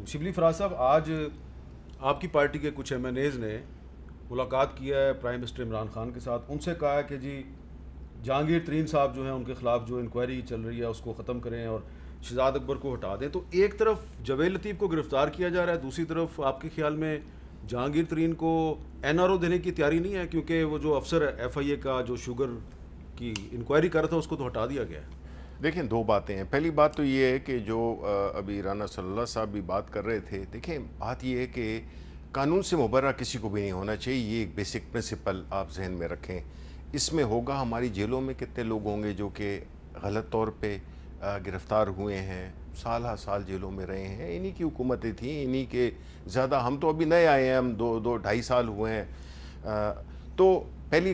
شبلی فراز صاحب، آج آپ کی پارٹی کے کچھ ایم این ایز نے ملاقات کیا ہے پرائم منسٹر عمران خان کے ساتھ. ان سے کہا ہے کہ جی جہانگیر ترین صاحب جو ہیں ان کے خلاف جو انکوائری چل رہی ہے اس کو ختم کریں اور شہزاد اکبر کو ہٹا دیں. تو ایک طرف جویل لطیف کو گرفتار کیا جا رہا ہے، دوسری طرف آپ کے خیال میں جہانگیر ترین کو این آر او دینے کی تیاری نہیں ہے؟ کیونکہ وہ جو افسر ایف آئی اے کا جو شوگر کی انکوائری کر رہا تھا اس کو تو ہٹا دیا گیا ہے. دیکھیں، دو باتیں ہیں. پہلی بات تو یہ ہے کہ جو ابھی رانا صلی اللہ صاحب بھی بات کر رہے تھے، دیکھیں بات یہ ہے کہ قانون سے مبرہ کسی کو بھی نہیں ہونا چاہیے. یہ ایک بیسک پرنسپل آپ ذہن میں رکھیں. اس میں ہوگا ہماری جیلوں میں کتنے لوگ ہوں گے جو کہ غلط طور پہ گرفتار ہوئے ہیں، سال ہا سال جیلوں میں رہے ہیں. انہی کی حکومتیں تھیں، انہی کے زیادہ. ہم تو ابھی نئے آئے ہیں، ہم دو ڈھائی سال ہوئے ہیں. تو پہلی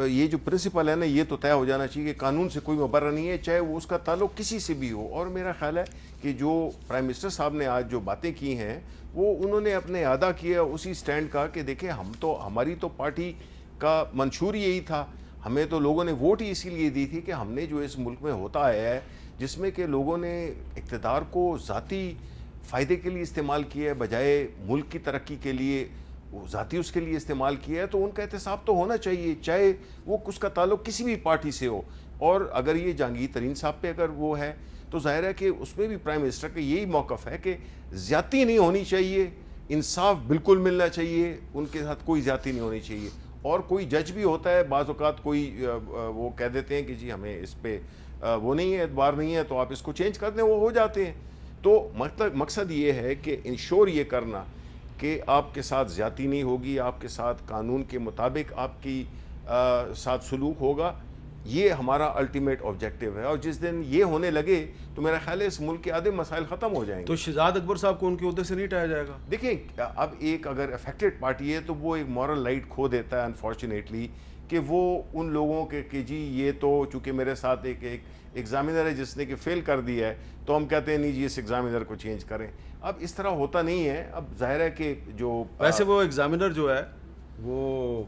یہ جو پرنسپل ہے نا، یہ تو طے ہو جانا چاہیے کہ قانون سے کوئی مبرہ نہیں ہے، چاہے وہ اس کا تعلق کسی سے بھی ہو. اور میرا خیال ہے کہ جو پرائم منسٹر صاحب نے آج جو باتیں کی ہیں وہ انہوں نے اپنے اعادہ کیا اسی سٹینڈ کا کہ دیکھیں ہماری تو پارٹی کا منشور یہی تھا. ہمیں تو لوگوں نے ووٹ ہی اسی لیے دی تھی کہ ہم نے جو اس ملک میں ہوتا آیا ہے، جس میں کہ لوگوں نے اقتدار کو ذاتی فائدے کے لیے استعمال کیا ہے بجائے ملک کی ترقی کے لیے ذاتی اس کے لیے استعمال کیا ہے، تو ان کا احتساب تو ہونا چاہیے، چاہے وہ اس کا تعلق کسی بھی پارٹی سے ہو. اور اگر یہ جہانگیر ترین صاحب پہ اگر وہ ہے تو ظاہر ہے کہ اس میں بھی پرائم منسٹر کا یہی موقف ہے کہ زیادتی نہیں ہونی چاہیے، انصاف بالکل ملنا چاہیے، ان کے ساتھ کوئی زیادتی نہیں ہونی چاہیے. اور کوئی جج بھی ہوتا ہے بعض اوقات، کوئی وہ کہہ دیتے ہیں کہ جی ہمیں اس پہ وہ نہیں ہے، اعتبار نہیں ہے، تو آپ اس کو چینج کر دیں، وہ ہو جاتے ہیں. تو مقصد یہ ہے کہ انشور یہ کرنا کہ آپ کے ساتھ زیادتی نہیں ہوگی، آپ کے ساتھ قانون کے مطابق آپ کی ساتھ سلوک ہوگا. یہ ہمارا الٹیمیٹ آبجیکٹیو ہے. اور جس دن یہ ہونے لگے تو میرا خیال ہے اس ملک کے آدھے مسائل ختم ہو جائیں گے. تو شہزاد اکبر صاحب کو ان کے عہدے سے نہیں ہٹایا جائے گا؟ دیکھیں، اب ایک اگر افیکٹڈ پارٹی ہے تو وہ ایک مورل لائٹ کھو دیتا ہے انفارچونیٹلی، کہ وہ ان لوگوں کے کہ جی یہ تو چونکہ میرے ساتھ ایک ایگزامینر ہے جس نے کہ فیل کر دیا ہے، تو ہم کہتے ہیں نہیں جی اس ایگزامینر کو چینج کریں. اب اس طرح ہوتا نہیں ہے. اب ظاہر ہے کہ جو ویسے وہ ایگزامینر جو ہے وہ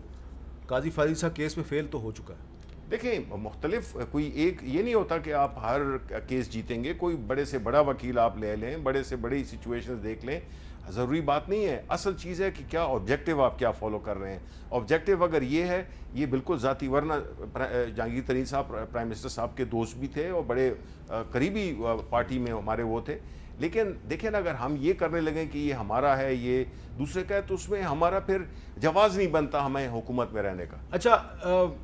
قاضی فاضل صاحب کیس میں فیل تو ہو چکا ہے. دیکھیں، مختلف کوئی ایک یہ نہیں ہوتا کہ آپ ہر کیس جیتیں گے. کوئی بڑے سے بڑا وکیل آپ لے لیں، بڑے سے بڑی سچویشنز دیکھ لیں، ضروری بات نہیں ہے. اصل چیز ہے کہ کیا آبجیکٹیو آپ کیا فالو کر رہے ہیں. آبجیکٹیو اگر یہ ہے، یہ بالکل ذاتی، ورنہ جہانگیر ترین صاحب پرائم منسٹر صاحب کے دوست بھی تھے اور بڑے قریبی پارٹی میں ہمارے وہ تھے. لیکن دیکھیں نا، اگر ہم یہ کرنے لگیں کہ یہ ہمارا ہے، یہ دوسرے کا ہے، تو اس میں ہمارا پھر جواز نہیں بنتا ہمیں حکومت میں رہنے کا. اچھا،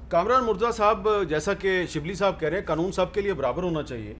کامران مرتضیٰ صاحب، جیسا کہ شبلی صاحب کہہ رہے ہیں قانون سب کے لیے برابر ہونا چاہیے،